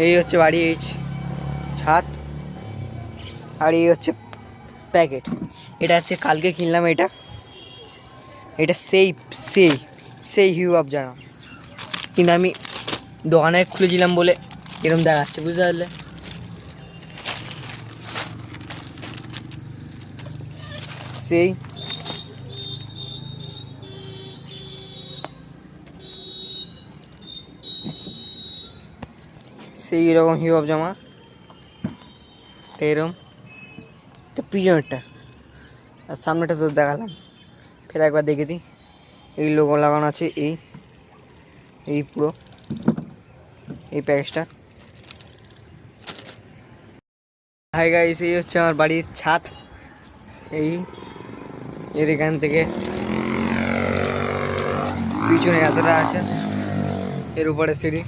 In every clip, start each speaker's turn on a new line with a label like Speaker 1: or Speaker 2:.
Speaker 1: এই হচ্ছে বাড়ি, এই ছাদ, আর এই হচ্ছে প্যাকেট। এটা হচ্ছে কালকে কিনলাম। এটা এটা সেই সেই সেই হিউ অফ জানা, কিন্তু আমি দোকানে খুলেছিলাম বলে এরকম দেখাচ্ছে, বুঝতে পারলে? সেই সেই এরকম হিউ অফ জামা, এরকম। এটা পিছনেরটা, আর সামনেটা তো দেখালাম। ফের একবার দেখে দিই। এই লোগো লাগানো আছে, এই এই পুরো এই প্যাকেজটা। হাই গাইস, এই হচ্ছে আমার বাড়ির ছাদ। এই এর এখান থেকে পিছনে এতটা আছে, এর উপরে সিঁড়ি।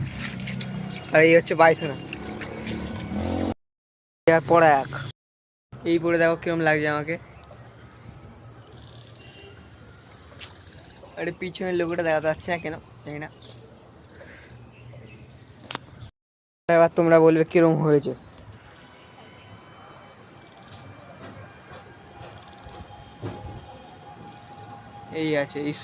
Speaker 1: আর এই হচ্ছে বাইসনা, আর পড়া এক। এই পরে দেখো কিরম লাগছে আমাকে। আরে পিছনের লোকটা দেখাতে যাচ্ছে না কেন জানি না। এবার তোমরা বলবে কিরম হয়েছে। এই আছে, ইস